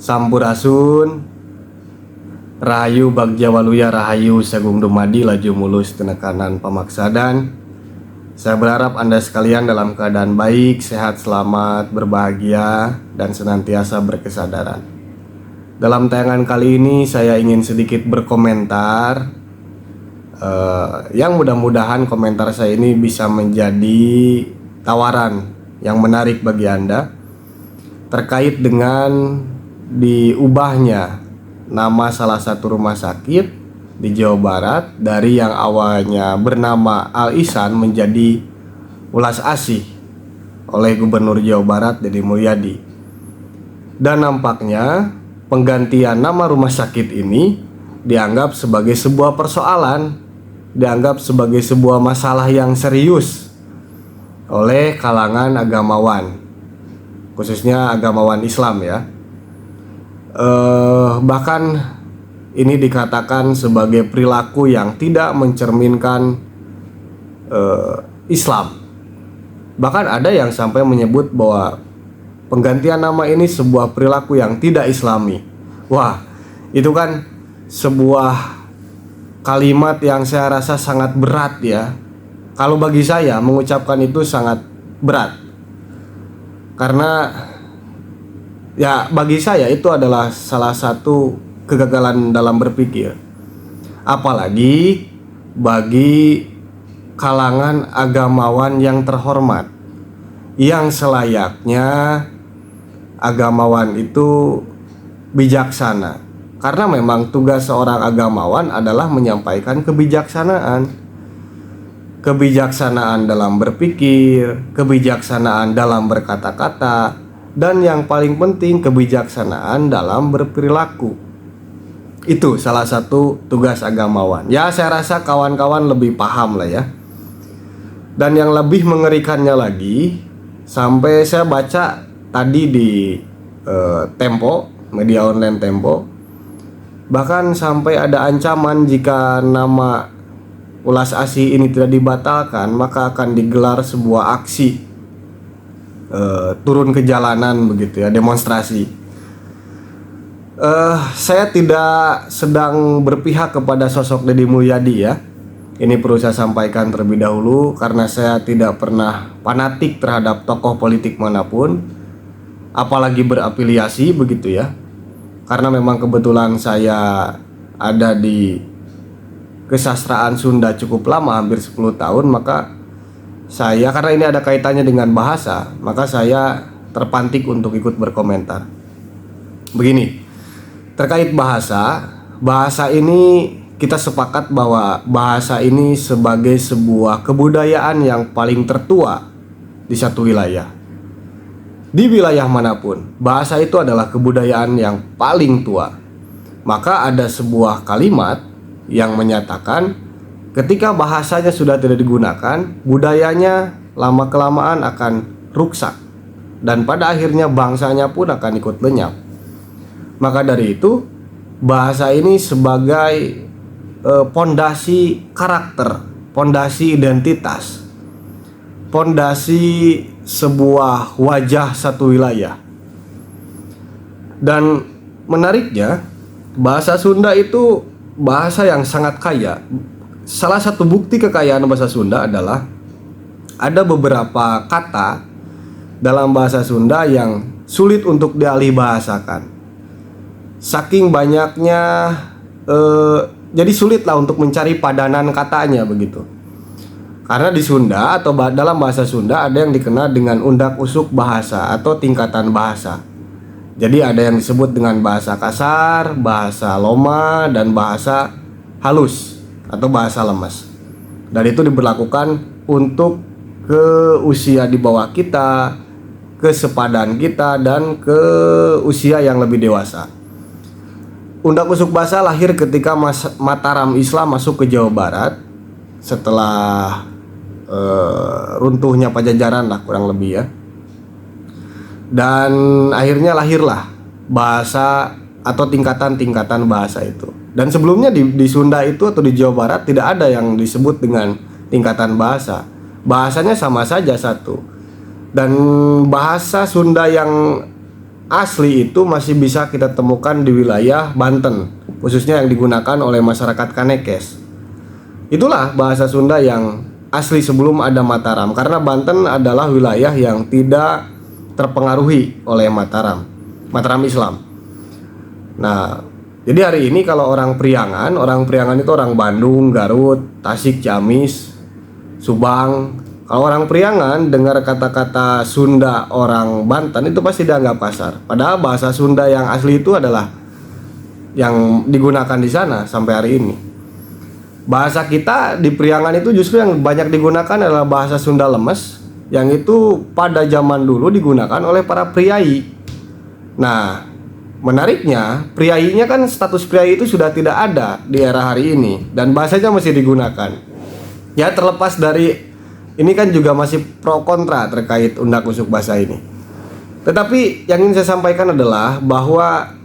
Sampurasun, Rahayu Bagja Waluya Rahayu Sagung Dumadi Laju Mulus Tenekanan Pamaksadan. Saya berharap Anda sekalian dalam keadaan baik, sehat, selamat, berbahagia, dan senantiasa berkesadaran. Dalam tayangan kali ini saya ingin sedikit berkomentar, yang mudah-mudahan komentar saya ini bisa menjadi tawaran yang menarik bagi Anda terkait dengan diubahnya nama salah satu rumah sakit di Jawa Barat dari yang awalnya bernama Al Ihsan menjadi Ulas Asih oleh Gubernur Jawa Barat Deddy Mulyadi. Dan nampaknya penggantian nama rumah sakit ini dianggap sebagai sebuah persoalan, dianggap sebagai sebuah masalah yang serius oleh kalangan agamawan, khususnya agamawan Islam ya. Bahkan ini dikatakan sebagai perilaku yang tidak mencerminkan Islam. Bahkan ada yang sampai menyebut bahwa penggantian nama ini sebuah perilaku yang tidak Islami. Wah, itu kan sebuah kalimat yang saya rasa sangat berat ya. Kalau bagi saya mengucapkan itu sangat berat, karena ya bagi saya itu adalah salah satu kegagalan dalam berpikir. Apalagi bagi kalangan agamawan yang terhormat, yang selayaknya agamawan itu bijaksana. Karena memang tugas seorang agamawan adalah menyampaikan kebijaksanaan. Kebijaksanaan dalam berpikir, kebijaksanaan dalam berkata-kata, dan yang paling penting kebijaksanaan dalam berperilaku. Itu salah satu tugas agamawan. Ya, saya rasa kawan-kawan lebih paham lah ya. Dan yang lebih mengerikannya lagi, sampai saya baca tadi di Tempo, media online Tempo, bahkan sampai ada ancaman jika nama Ulas Asih ini tidak dibatalkan, maka akan digelar sebuah aksi turun ke jalanan begitu ya, demonstrasi. Saya tidak sedang berpihak kepada sosok Deddy Mulyadi ya. Ini perlu saya sampaikan terlebih dahulu, karena saya tidak pernah fanatik terhadap tokoh politik manapun, apalagi berafiliasi begitu ya. Karena memang kebetulan saya ada di kesastraan Sunda cukup lama, hampir 10 tahun, maka saya, karena ini ada kaitannya dengan bahasa, maka saya terpantik untuk ikut berkomentar. Begini, terkait bahasa ini kita sepakat bahwa bahasa ini sebagai sebuah kebudayaan yang paling tertua di satu wilayah. Di wilayah manapun, bahasa itu adalah kebudayaan yang paling tua. Maka ada sebuah kalimat yang menyatakan ketika bahasanya sudah tidak digunakan, budayanya lama-kelamaan akan rusak, dan pada akhirnya bangsanya pun akan ikut lenyap. Maka dari itu, bahasa ini sebagai pondasi karakter, pondasi identitas, pondasi sebuah wajah satu wilayah. Dan menariknya, bahasa Sunda itu bahasa yang sangat kaya. Salah satu bukti kekayaan bahasa Sunda adalah ada beberapa kata dalam bahasa Sunda yang sulit untuk dialih bahasakan. Saking banyaknya, jadi sulit lah untuk mencari padanan katanya begitu. Karena di Sunda atau dalam bahasa Sunda ada yang dikenal dengan undak usuk bahasa atau tingkatan bahasa. Jadi ada yang disebut dengan bahasa kasar, bahasa loma, dan bahasa halus atau bahasa lemas. Dan itu diberlakukan untuk ke usia di bawah kita, ke sepadan kita, dan ke usia yang lebih dewasa. Undak usuk bahasa lahir ketika Mataram Islam masuk ke Jawa Barat setelah runtuhnya Pajajaran lah kurang lebih ya. Dan akhirnya lahirlah bahasa atau tingkatan-tingkatan bahasa itu. Dan sebelumnya di Sunda itu atau di Jawa Barat tidak ada yang disebut dengan tingkatan bahasa. Bahasanya sama saja satu. Dan bahasa Sunda yang asli itu masih bisa kita temukan di wilayah Banten, khususnya yang digunakan oleh masyarakat Kanekes. Itulah bahasa Sunda yang asli sebelum ada Mataram, karena Banten adalah wilayah yang tidak terpengaruhi oleh Mataram Islam. Nah, jadi hari ini kalau orang Priangan itu orang Bandung, Garut, Tasik, Ciamis, Subang. Kalau orang Priangan dengar kata-kata Sunda orang Banten itu pasti dianggap kasar. Padahal bahasa Sunda yang asli itu adalah yang digunakan di sana sampai hari ini. Bahasa kita di Priangan itu justru yang banyak digunakan adalah bahasa Sunda lemes, yang itu pada zaman dulu digunakan oleh para priai. Nah, menariknya, priainya kan status priai itu sudah tidak ada di era hari ini dan bahasanya masih digunakan. Ya, terlepas dari ini kan juga masih pro kontra terkait undak usuk bahasa ini. Tetapi yang ingin saya sampaikan adalah bahwa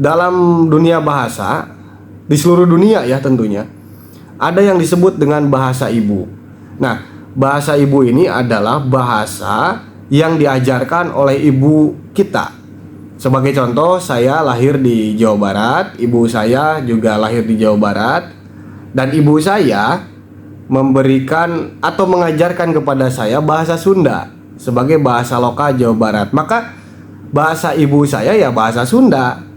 dalam dunia bahasa, di seluruh dunia ya tentunya, ada yang disebut dengan bahasa ibu. Nah, bahasa ibu ini adalah bahasa yang diajarkan oleh ibu kita. Sebagai contoh, saya lahir di Jawa Barat, ibu saya juga lahir di Jawa Barat, dan ibu saya memberikan atau mengajarkan kepada saya bahasa Sunda sebagai bahasa lokal Jawa Barat. Maka bahasa ibu saya ya bahasa Sunda.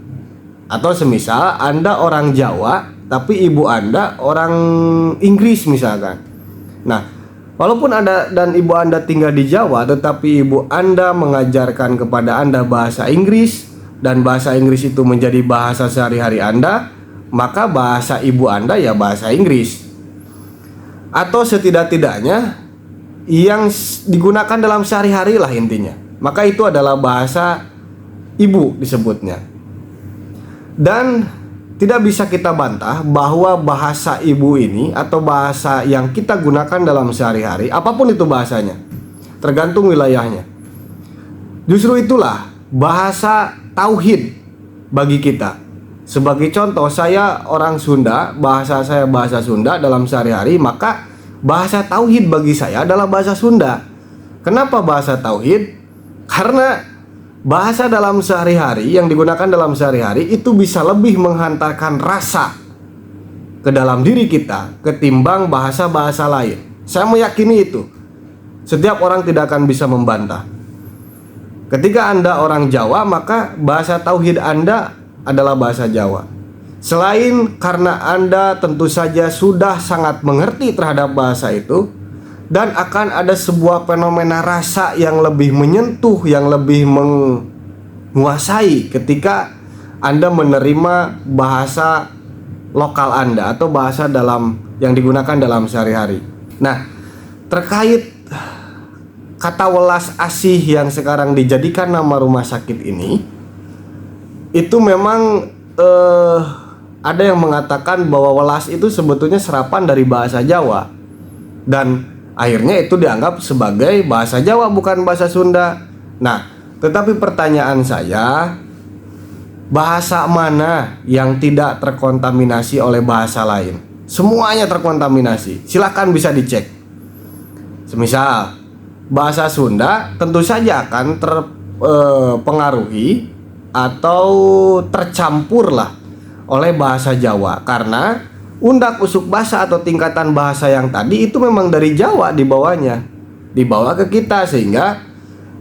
Atau semisal Anda orang Jawa tapi ibu Anda orang Inggris misalkan. Nah, walaupun Anda dan ibu Anda tinggal di Jawa, tetapi ibu Anda mengajarkan kepada Anda bahasa Inggris dan bahasa Inggris itu menjadi bahasa sehari-hari Anda, maka bahasa ibu Anda ya bahasa Inggris. Atau setidak-tidaknya yang digunakan dalam sehari-hari lah intinya. Maka itu adalah bahasa ibu disebutnya. Dan tidak bisa kita bantah bahwa bahasa ibu ini atau bahasa yang kita gunakan dalam sehari-hari, apapun itu bahasanya, tergantung wilayahnya, justru itulah bahasa tauhid bagi kita. Sebagai contoh, saya orang Sunda, bahasa saya bahasa Sunda dalam sehari-hari, maka bahasa tauhid bagi saya adalah bahasa Sunda. Kenapa bahasa tauhid? Karena bahasa dalam sehari-hari yang digunakan dalam sehari-hari itu bisa lebih menghantarkan rasa ke dalam diri kita ketimbang bahasa-bahasa lain. Saya meyakini itu. Setiap orang tidak akan bisa membantah. Ketika Anda orang Jawa, maka bahasa tauhid Anda adalah bahasa Jawa. Selain karena Anda tentu saja sudah sangat mengerti terhadap bahasa itu, dan akan ada sebuah fenomena rasa yang lebih menyentuh, yang lebih menguasai ketika Anda menerima bahasa lokal Anda atau bahasa dalam yang digunakan dalam sehari-hari. Nah, terkait kata welas asih yang sekarang dijadikan nama rumah sakit ini, itu memang ada yang mengatakan bahwa welas itu sebetulnya serapan dari bahasa Jawa, dan akhirnya itu dianggap sebagai bahasa Jawa bukan bahasa Sunda. Nah, tetapi pertanyaan saya, bahasa mana yang tidak terkontaminasi oleh bahasa lain? Semuanya terkontaminasi. Silakan bisa dicek. Semisal bahasa Sunda tentu saja akan terpengaruhi atau tercampur lah oleh bahasa Jawa, karena undak usuk bahasa atau tingkatan bahasa yang tadi itu memang dari Jawa dibawanya, dibawa ke kita, sehingga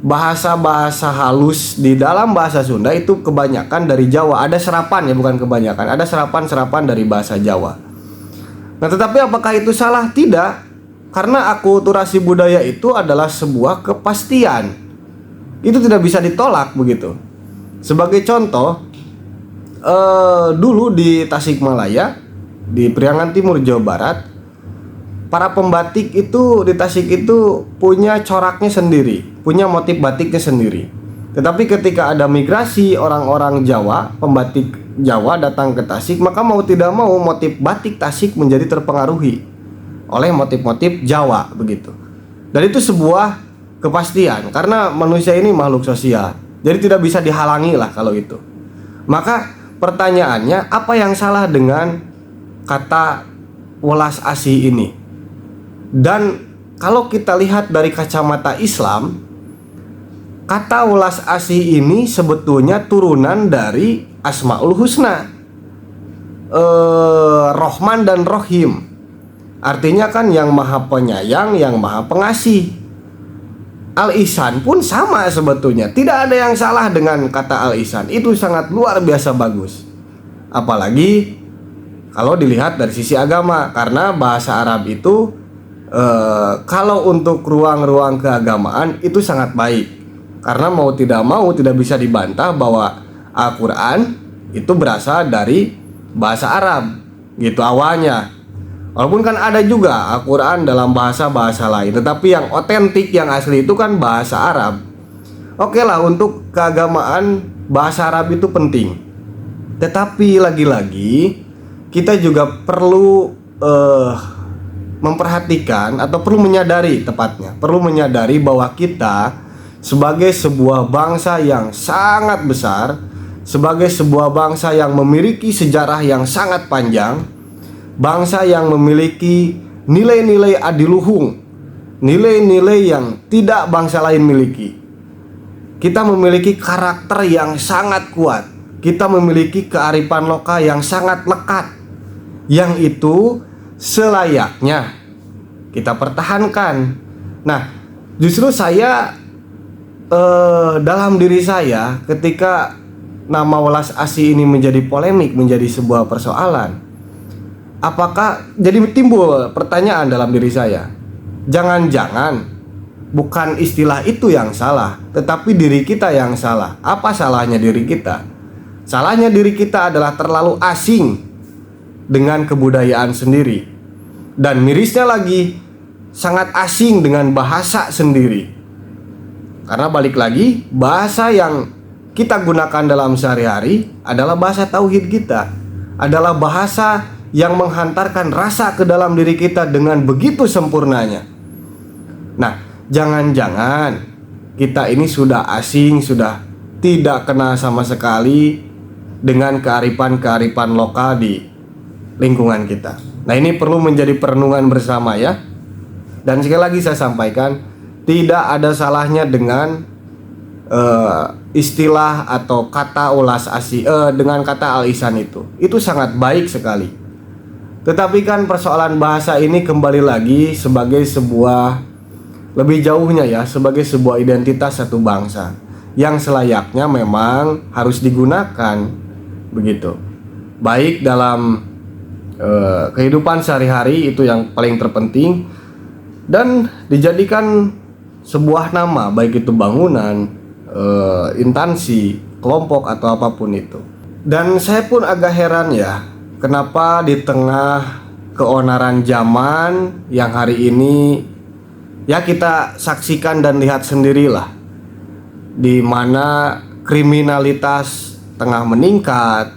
bahasa-bahasa halus di dalam bahasa Sunda itu kebanyakan dari Jawa. Ada serapan ya, bukan kebanyakan, ada serapan-serapan dari bahasa Jawa. Nah, tetapi apakah itu salah? Tidak, karena akulturasi budaya itu adalah sebuah kepastian. Itu tidak bisa ditolak begitu. Sebagai contoh, dulu di Tasikmalaya, di Priangan Timur Jawa Barat, para pembatik itu di Tasik itu punya coraknya sendiri, punya motif batiknya sendiri. Tetapi ketika ada migrasi orang-orang Jawa, pembatik Jawa datang ke Tasik, maka mau tidak mau motif batik Tasik menjadi terpengaruhi oleh motif-motif Jawa begitu. Dan itu sebuah kepastian, karena manusia ini makhluk sosial. Jadi tidak bisa dihalangi lah kalau itu. Maka pertanyaannya, apa yang salah dengan kata welas asih ini? Dan kalau kita lihat dari kacamata Islam, kata welas asih ini sebetulnya turunan dari Asmaul Husna, Rohman dan Rohim. Artinya kan yang maha penyayang, yang maha pengasih. Al-Ihsan pun sama sebetulnya. Tidak ada yang salah dengan kata Al-Ihsan. Itu sangat luar biasa bagus. Apalagi kalau dilihat dari sisi agama. Karena bahasa Arab itu kalau untuk ruang-ruang keagamaan itu sangat baik. Karena mau tidak bisa dibantah bahwa Al-Quran itu berasal dari bahasa Arab gitu awalnya. Walaupun kan ada juga Al-Quran dalam bahasa-bahasa lain, tetapi yang otentik, yang asli itu kan bahasa Arab. Oke lah, untuk keagamaan bahasa Arab itu penting. Tetapi lagi-lagi kita juga perlu memperhatikan atau perlu menyadari, tepatnya perlu menyadari bahwa kita sebagai sebuah bangsa yang sangat besar, sebagai sebuah bangsa yang memiliki sejarah yang sangat panjang, bangsa yang memiliki nilai-nilai adiluhung, nilai-nilai yang tidak bangsa lain miliki. Kita memiliki karakter yang sangat kuat. Kita memiliki kearifan lokal yang sangat lekat, yang itu selayaknya kita pertahankan. Nah, justru saya dalam diri saya ketika nama welas asih ini menjadi polemik, menjadi sebuah persoalan, apakah jadi timbul pertanyaan dalam diri saya, jangan-jangan bukan istilah itu yang salah, tetapi diri kita yang salah. Apa salahnya diri kita? Salahnya diri kita adalah terlalu asing dengan kebudayaan sendiri, dan mirisnya lagi sangat asing dengan bahasa sendiri. Karena balik lagi, bahasa yang kita gunakan dalam sehari-hari adalah bahasa tauhid kita, adalah bahasa yang menghantarkan rasa ke dalam diri kita dengan begitu sempurnanya. Nah, jangan-jangan kita ini sudah asing, sudah tidak kenal sama sekali dengan kearifan-kearifan lokal di lingkungan kita. Nah, ini perlu menjadi perenungan bersama ya. Dan sekali lagi saya sampaikan, tidak ada salahnya dengan istilah atau kata ulas asih dengan kata Al-Ihsan itu sangat baik sekali. Tetapi kan persoalan bahasa ini kembali lagi sebagai sebuah, lebih jauhnya ya, sebagai sebuah identitas satu bangsa yang selayaknya memang harus digunakan begitu. Baik dalam kehidupan sehari-hari, itu yang paling terpenting, dan dijadikan sebuah nama, baik itu bangunan, instansi, kelompok atau apapun itu. Dan saya pun agak heran ya, kenapa di tengah keonaran zaman yang hari ini ya kita saksikan dan lihat sendirilah, di mana kriminalitas tengah meningkat,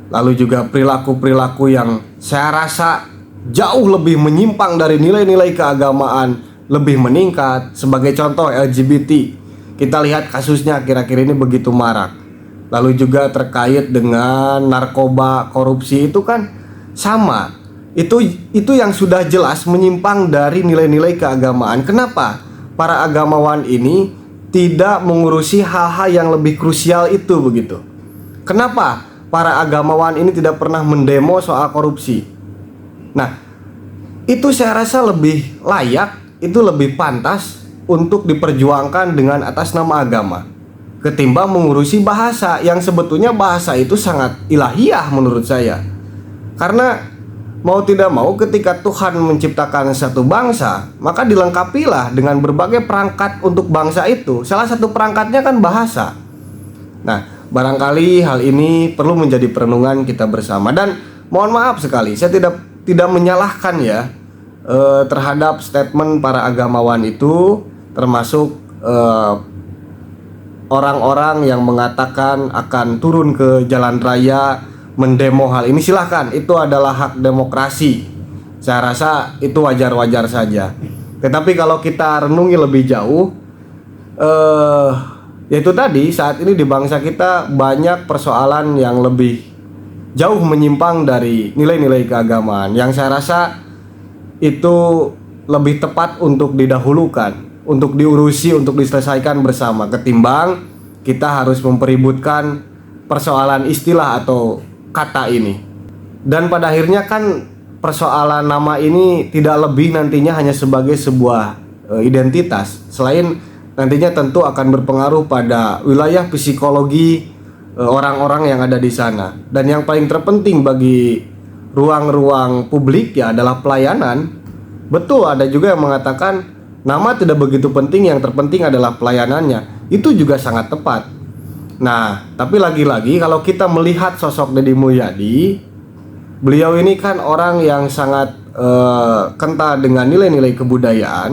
lalu juga perilaku-perilaku yang saya rasa jauh lebih menyimpang dari nilai-nilai keagamaan lebih meningkat. Sebagai contoh LGBT, kita lihat kasusnya akhir-akhir ini begitu marak. Lalu juga terkait dengan narkoba, korupsi, itu kan sama. Itu yang sudah jelas menyimpang dari nilai-nilai keagamaan. Kenapa para agamawan ini tidak mengurusi hal-hal yang lebih krusial itu begitu? Kenapa para agamawan ini tidak pernah mendemo soal korupsi? Nah, itu saya rasa lebih layak, itu lebih pantas untuk diperjuangkan dengan atas nama agama, ketimbang mengurusi bahasa yang sebetulnya bahasa itu sangat ilahiyah menurut saya. Karena mau tidak mau ketika Tuhan menciptakan satu bangsa, maka dilengkapilah dengan berbagai perangkat untuk bangsa itu. Salah satu perangkatnya kan bahasa. Nah, barangkali hal ini perlu menjadi perenungan kita bersama. Dan mohon maaf sekali, saya tidak menyalahkan ya terhadap statement para agamawan itu, termasuk orang-orang yang mengatakan akan turun ke jalan raya mendemo hal ini. Silahkan, itu adalah hak demokrasi. Saya rasa itu wajar-wajar saja. Tetapi kalau kita renungi lebih jauh, yaitu tadi, saat ini di bangsa kita banyak persoalan yang lebih jauh menyimpang dari nilai-nilai keagamaan, yang saya rasa itu lebih tepat untuk didahulukan. untuk diurusi, untuk diselesaikan bersama, ketimbang kita harus mempeributkan persoalan istilah atau kata ini. Dan pada akhirnya kan persoalan nama ini tidak lebih nantinya hanya sebagai sebuah identitas, selain nantinya tentu akan berpengaruh pada wilayah psikologi orang-orang yang ada di sana. Dan yang paling terpenting bagi ruang-ruang publik ya adalah pelayanan. Betul, ada juga yang mengatakan nama tidak begitu penting, yang terpenting adalah pelayanannya. Itu juga sangat tepat. Nah, tapi lagi-lagi kalau kita melihat sosok Deddy Mulyadi, beliau ini kan orang yang sangat kental dengan nilai-nilai kebudayaan.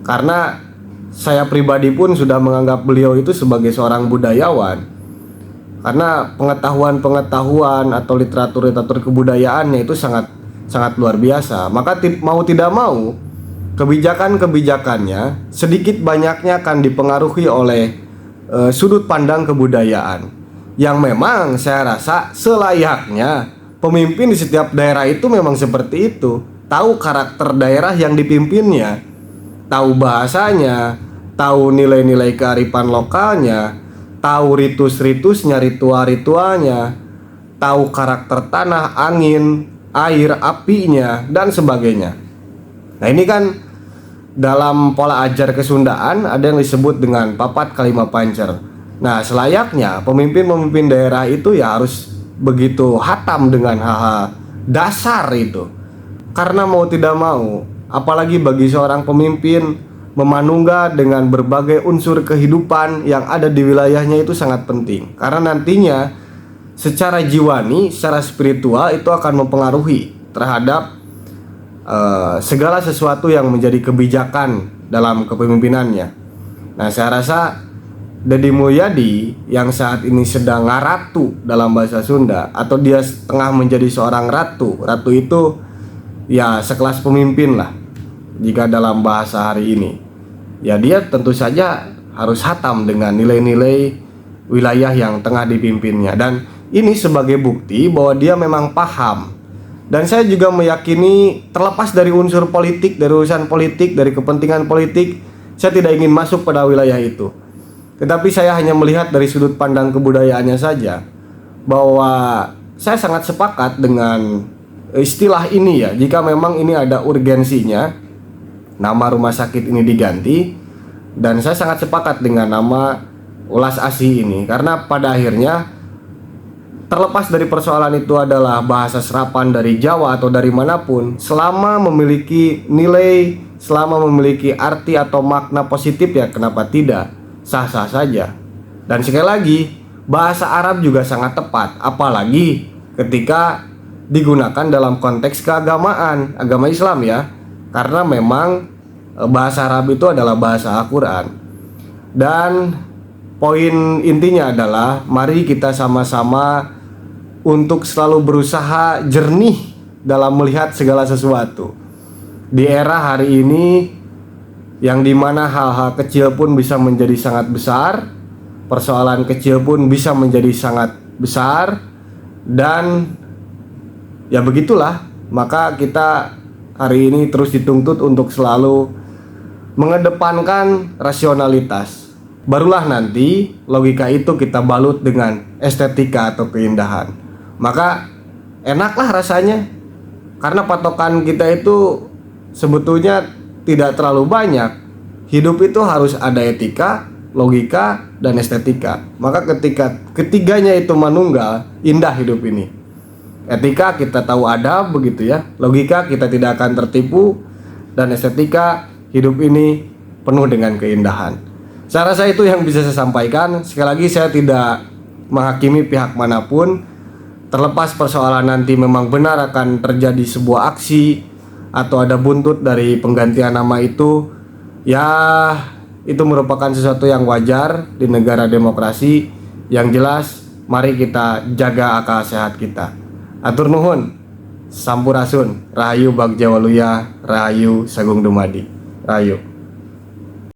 Karena saya pribadi pun sudah menganggap beliau itu sebagai seorang budayawan. Karena pengetahuan atau literatur kebudayaannya itu sangat luar biasa. Maka mau tidak mau, kebijakan-kebijakannya sedikit banyaknya akan dipengaruhi oleh sudut pandang kebudayaan, yang memang saya rasa selayaknya pemimpin di setiap daerah itu memang seperti itu. Tahu karakter daerah yang dipimpinnya, tahu bahasanya, tahu nilai-nilai kearifan lokalnya, tahu ritus-ritusnya, ritual-ritualnya, tahu karakter tanah, angin, air, apinya, dan sebagainya. Nah, ini kan dalam pola ajar Kesundaan ada yang disebut dengan papat kalima pancer. Nah, selayaknya pemimpin-pemimpin daerah itu ya harus begitu hatam dengan hal-hal dasar itu. Karena mau tidak mau, apalagi bagi seorang pemimpin, memanunggal dengan berbagai unsur kehidupan yang ada di wilayahnya itu sangat penting. Karena nantinya secara jiwani, secara spiritual itu akan mempengaruhi terhadap segala sesuatu yang menjadi kebijakan dalam kepemimpinannya. Nah, saya rasa Deddy Mulyadi yang saat ini sedang ngaratu dalam bahasa Sunda, atau dia tengah menjadi seorang ratu. Ratu itu ya sekelas pemimpin lah jika dalam bahasa hari ini. Ya, dia tentu saja harus hatam dengan nilai-nilai wilayah yang tengah dipimpinnya. Dan ini sebagai bukti bahwa dia memang paham. Dan saya juga meyakini, terlepas dari unsur politik, dari urusan politik, dari kepentingan politik, saya tidak ingin masuk pada wilayah itu. Tetapi saya hanya melihat dari sudut pandang kebudayaannya saja, bahwa saya sangat sepakat dengan istilah ini ya. Jika memang ini ada urgensinya, nama rumah sakit ini diganti. Dan saya sangat sepakat dengan nama Ulas Asih ini, karena pada akhirnya terlepas dari persoalan itu adalah bahasa serapan dari Jawa atau dari manapun, selama memiliki nilai, selama memiliki arti atau makna positif ya kenapa tidak, sah-sah saja. Dan sekali lagi, bahasa Arab juga sangat tepat, apalagi ketika digunakan dalam konteks keagamaan, agama Islam ya. Karena memang bahasa Arab itu adalah bahasa Al-Quran. Dan poin intinya adalah mari kita sama-sama untuk selalu berusaha jernih dalam melihat segala sesuatu. Di era hari ini yang dimana hal-hal kecil pun bisa menjadi sangat besar, persoalan kecil pun bisa menjadi sangat besar, dan ya begitulah. Maka kita hari ini terus dituntut untuk selalu mengedepankan rasionalitas. Barulah nanti logika itu kita balut dengan estetika atau keindahan. Maka enaklah rasanya, karena patokan kita itu sebetulnya tidak terlalu banyak. Hidup itu harus ada etika, logika, dan estetika. Maka ketika ketiganya itu manunggal, indah hidup ini. Etika kita tahu adab begitu ya, logika kita tidak akan tertipu, dan estetika hidup ini penuh dengan keindahan. Saya rasa itu yang bisa saya sampaikan. Sekali lagi saya tidak menghakimi pihak manapun. Terlepas persoalan nanti memang benar akan terjadi sebuah aksi atau ada buntut dari penggantian nama itu, ya itu merupakan sesuatu yang wajar di negara demokrasi. Yang jelas, mari kita jaga akal sehat kita. Atur nuhun, sampurasun, rahayu Bagja Waluya, rahayu Sagung Dumadi, rahayu.